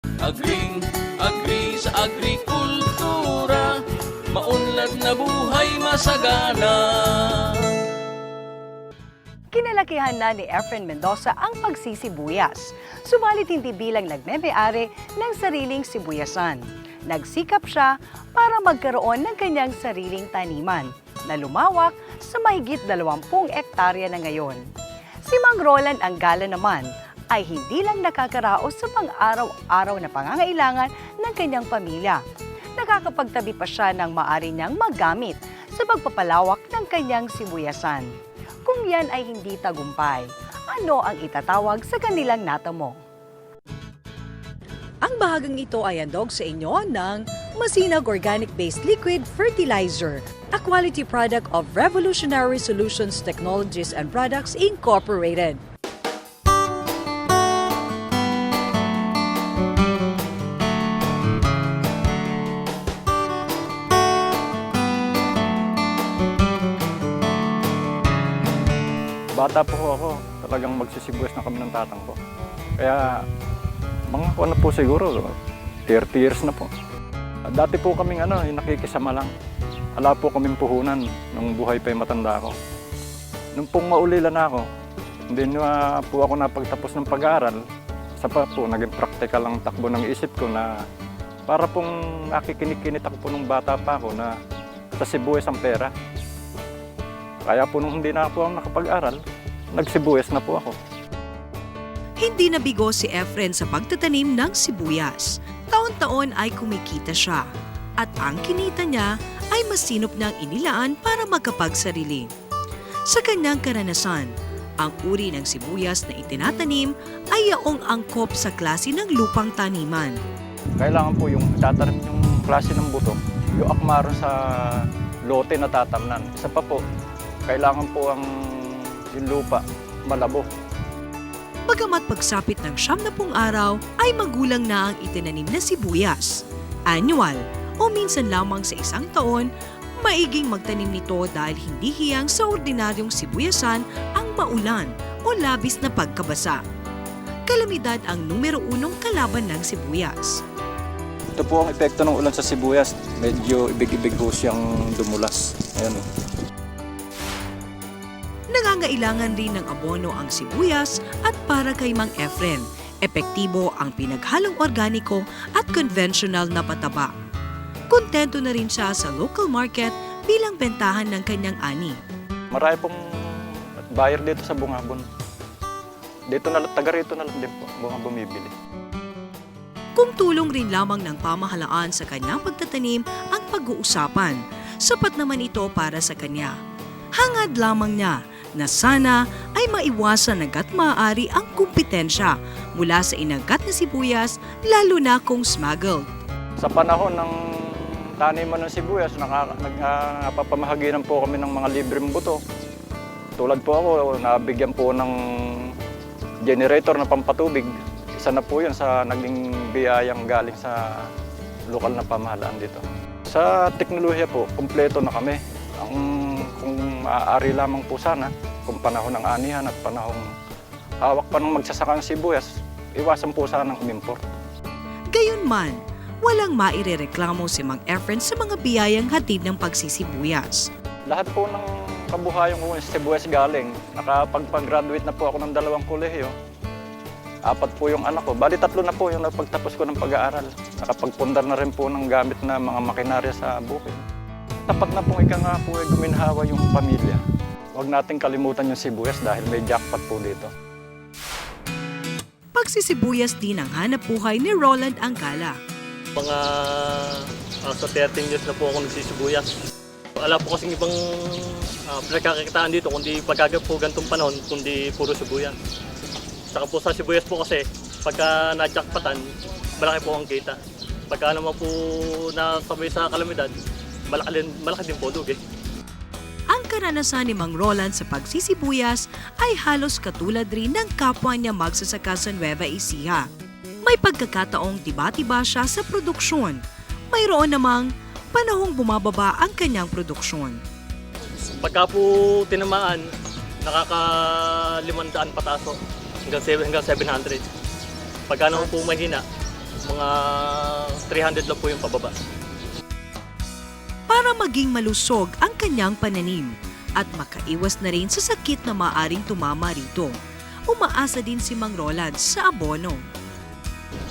Agri sa agrikultura, maunlad na buhay masagana. Kinalakihan na ni Efren Mendoza ang pagsisibuyas. Subalit hindi bilang nagmeme-ari ng sariling sibuyasan. Nagsikap siya para magkaroon ng kanyang sariling taniman na lumawak sa mahigit 20 ektarya na ngayon. Si Mang Roland Anggala naman ay hindi lang nakakaraos sa pang-araw-araw na pangangailangan ng kanyang pamilya. Nakakapagtabi pa siya ng maaari niyang magamit sa pagpapalawak ng kanyang sibuyasan. Kung yan ay hindi tagumpay, ano ang itatawag sa kanilang natamo? Ang bahagang ito ay handog sa inyo ng Masinag Organic-Based Liquid Fertilizer, a quality product of Revolutionary Solutions Technologies and Products Incorporated. Bata po ako, talagang magsisibuyas na kami ng tatang ko. Kaya mga ano po siguro, 30 years na po. Dati po kaming yung nakikisama lang. Wala po kaming puhunan nung buhay pa yung matanda ko. Nung pong maulilan na ako, hindi na po ako napagtapos ng pag-aaral. Sa pa po, naging practical ang takbo ng isip ko na para pong nakikinikinit ako po nung bata pa ako na sa sibuyas ang pera. Kaya po nung hindi na po ako nakapag-aral, nagsibuyas na po ako. Hindi nabigo si Efren sa pagtatanim ng sibuyas. Taon-taon ay kumikita siya. At ang kinita niya ay masinop niyang inilaan para magkapagsarili. Sa kanyang karanasan, ang uri ng sibuyas na itinatanim ay yaong angkop sa klase ng lupang taniman. Kailangan po yung tatanim yung klase ng buto, yung akmaro sa lote na tatamnan. Isa pa po, kailangan po yung lupa malabo. Bagamat pagsapit ng 70 araw ay magulang na ang itinanim na sibuyas. Annual o minsan lamang sa isang taon, maiging magtanim nito dahil hindi hiyang sa ordinaryong sibuyasan ang maulan o labis na pagkabasa. Kalamidad ang numero 1 kalaban ng sibuyas. Ito po ang epekto ng ulan sa sibuyas. Medyo ibig-ibig po siyang dumulas. Ayan o. Nangangailangan rin ng abono ang sibuyas at para kay Mang Efren, epektibo ang pinaghalong organiko at conventional na pataba. Kontento na rin siya sa local market bilang bentahan ng kanyang ani. Marami pong buyer dito sa Bungabon. Dito na, taga rito na lang din po, mga bumibili. Kung tulong rin lamang ng pamahalaan sa kanyang pagtatanim ang pag-uusapan, sapat naman ito para sa kanya. Hangad lamang niya na sana ay maiwasan hangga't maaari ang kumpetensya mula sa inagat na sibuyas, lalo na kung smuggled. Sa panahon ng taniman ng sibuyas, napapamahaginan po kami ng mga libreng buto. Tulad po ako, nabigyan po ng generator na pampatubig. Isa na po yun sa naging biyayang galing sa lokal na pamahalaan dito. Sa teknolohiya po, kumpleto na kami. Kung maaari lamang po sana, kung panahon ng anihan at panahon hawak pa ng magsasaka ng sibuyas, iwasan po sana ng import. Gayunman, walang mairereklamo si Mang Efren sa mga biyayang hatid ng pagsisibuyas. Lahat po ng kabuhayan ko sa sibuyas galing. Nakapag-graduate na po ako ng 2 kolehiyo. 4 po yung anak ko. Bali 3 na po yung napagtapos ko ng pag-aaral. Nakapagpundar na rin po ng gamit na mga makinarya sa bukid. Tapat na pong ika nga po ay guminhawa yung pamilya. Huwag nating kalimutan yung sibuyas dahil may jackpot po dito. Pagsisibuyas din ang hanap buhay ni Roland Anggala. Mga sa 13 years na po ako nagsisibuyas. Wala po kasing ibang pinagkakakitaan dito kundi pagkagap po gantong panahon kundi puro sibuyas. Saka po sa sibuyas po kasi pagka na-jackpotan, malaki po ang kita. Pagka naman po nasabay sa kalamidad, malaki din po dugi. Ang karanasan ni Mang Roland sa pagsisibuyas ay halos katulad rin ng kapwa niya magsasaka sa Nueva Ecija. May pagkakataong tiba-tiba siya sa produksyon. Mayroon namang panahong bumababa ang kanyang produksyon. Pagka po tinamaan, nakaka 500 pataso hanggang 700. Pagka naman po mahina, Mga 300 lang po yung pababa. Para maging malusog ang kanyang pananim at makaiwas na rin sa sakit na maaring tumama rito, umaasa din si Mang Roland sa abono.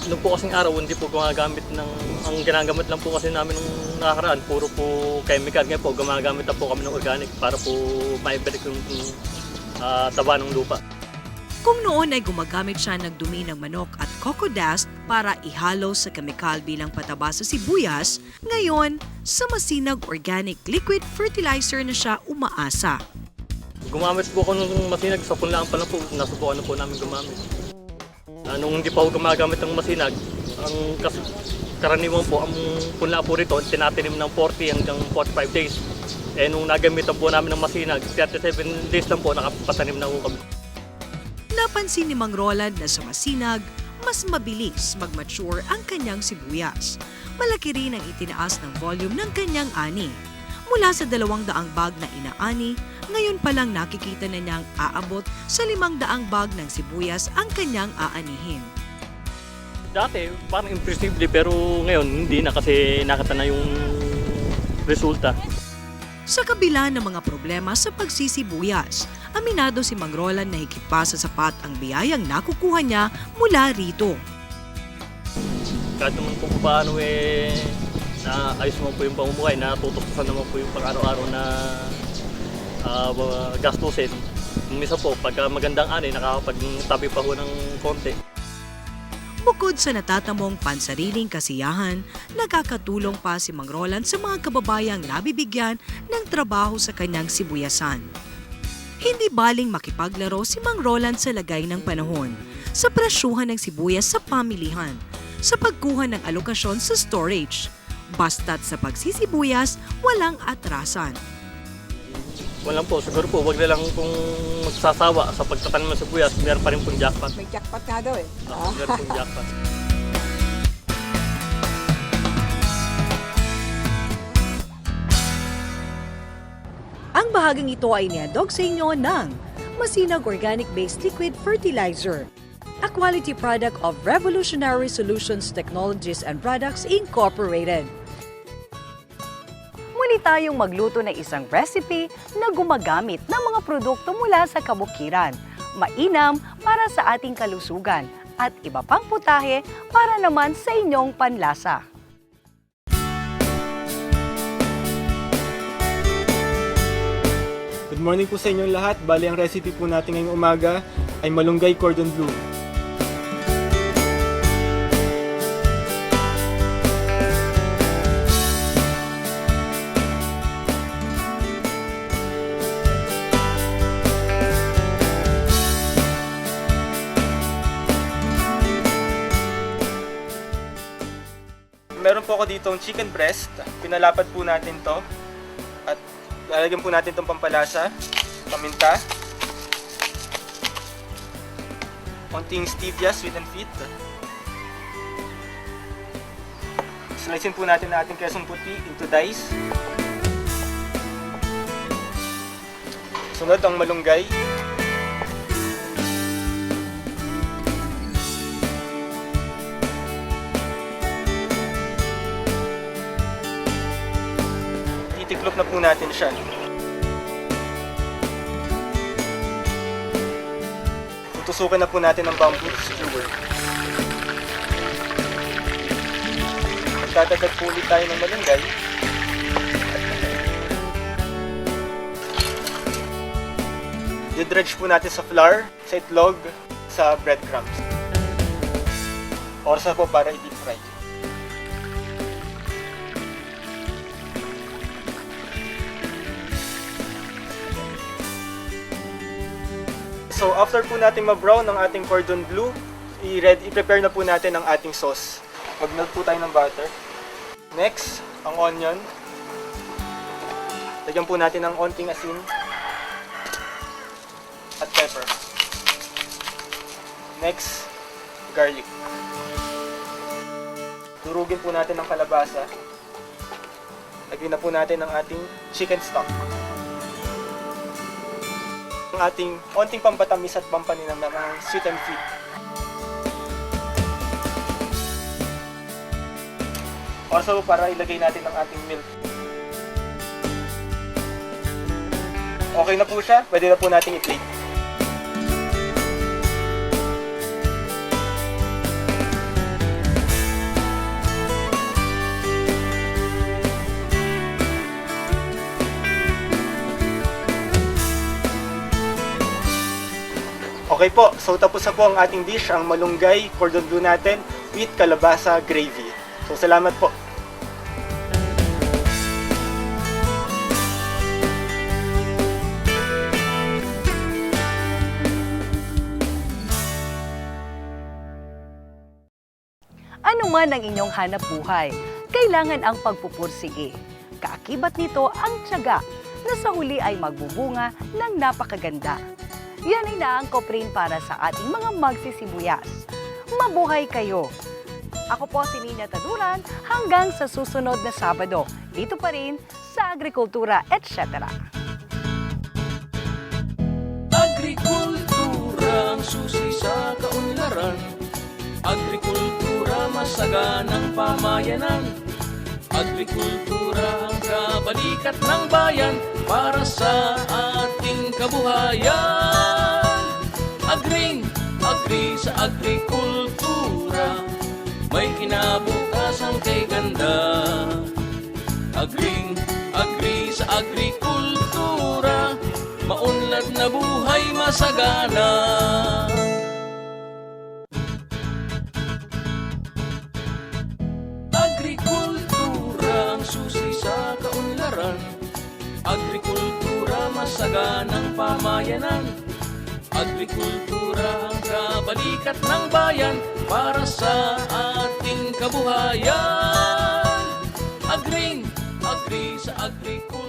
Noong po kasing araw, hindi po gumagamit ang ginagamit lang po kasi namin nung nakaraan, puro po chemical. Ngayon po, gumagamit na po kami ng organic para po maibalik yung taba ng lupa. Kung noon ay gumagamit siya ng dumi ng manok at coco dust para ihalo sa kemikal bilang pataba sa sibuyas, ngayon, sa masinag organic liquid fertilizer na siya umaasa. Gumamit po ako ng masinag sa punlaan pa lang po, nasubukan na po namin gumamit. Nung hindi pa ako gumagamit ng masinag, karaniwan po, ang punla po rito, tinatinim ng 40 hanggang 45 days. Nung nagamitan po namin ng masinag, 37 days lang po, nakapatanim na po kami. Napansin ni Mang Roland na sa masinag, mas mabilis mag-mature ang kanyang sibuyas. Malaki rin ang itinaas ng volume ng kanyang ani. Mula sa 200 bag na inaani, ngayon pa lang nakikita na niyang aabot sa 500 bag ng sibuyas ang kanyang aanihin. Dati, parang imposible pero ngayon hindi na kasi nakita na yung resulta. Sa kabila ng mga problema sa pagsisibuyas, aminado si Mang Roland na higit pa sa sapat ang biyayang nakukuha niya mula rito. Kahit naman po paano na ayos naman po yung pamumuhay, natutustusan naman po yung pang-araw-araw na gastusin. Minsan po, pagka magandang ani, nakakapagtabi pa ho ng konti. Bukod sa natatamong pansariling kasiyahan, nakakatulong pa si Mang Roland sa mga kababayang nabibigyan ng trabaho sa kanyang sibuyasan. Hindi baling makipaglaro si Mang Roland sa lagay ng panahon, sa presyuhan ng sibuyas sa pamilihan, sa pagkuha ng alokasyon sa storage. Basta't sa pagsisibuyas, walang atrasan. Walang po, siguro po, wag na lang kung magsasawa sa pagtatanim ng sibuyas, meron pa rin pong jackpot. May jackpot nga daw eh. Meron pong jackpot. Ang bahagang ito ay niadog sa inyo ng Masinag Organic-Based Liquid Fertilizer, a quality product of Revolutionary Solutions Technologies and Products Incorporated. Muli tayong magluto ng isang recipe na gumagamit ng mga produkto mula sa kabukiran, mainam para sa ating kalusugan at iba pang putahe para naman sa inyong panlasa. Good morning po sa inyong lahat. Bali, ang recipe po natin ngayong umaga ay malunggay cordon bleu. Meron po ako ditong chicken breast. Pinalapad po natin to. At lalagyan po natin itong pampalasa, paminta, konting stevia, sweet and fit. Slicein po natin ang ating kesong puti into dice. Sunod ang malunggay. Titiklop na po natin siya. Tutusukin na po natin ang bamboo skewer. Magdadagdag po ulit tayo ng malunggay. Didredge po natin sa flour, sa itlog, sa breadcrumbs. Oras na po para i-deep fry. So after po natin ma-brown ang ating cordon bleu, i-prepare na po natin ang ating sauce. Mag-melt po tayo ng butter. Next, ang onion. Lagyan po natin ng onting asin at pepper. Next, garlic. Durugin po natin ang kalabasa. Lagyan na po natin ang ating chicken stock. Ang ating onting pampatamis at pampaninam ng sweet and fit. Also, para ilagay natin ang ating milk. Okay na po siya. Pwede na po nating i-plate. Okay po, so tapos na po ang ating dish, ang malunggay cordon bleu natin with kalabasa gravy. So salamat po. Ano man ang inyong hanap buhay, kailangan ang pagpupursige. Kaakibat nito ang tiyaga na sa huli ay magbubunga ng napakaganda. Yan ay naangkop rin para sa ating mga magsisibuyas. Mabuhay kayo! Ako po si Nina Taduran hanggang sa susunod na Sabado. Dito pa rin sa Agrikultura, etc. Agrikultura ang susi sa kaunlaran. Agrikultura masaganang pamayanan. Agrikultura ang kabalikat ng bayan para sa ating kabuhayan. Agri sa agrikultura, may kinabukasan kay ganda. Agri sa agrikultura, maunlad na buhay masagana. Agrikultura ang susi sa kaunlaran. Agrikultura masaganang pamayanan. Agrikultura ang kabalikat ng bayan para sa ating kabuhayan. Agri sa agrikultura.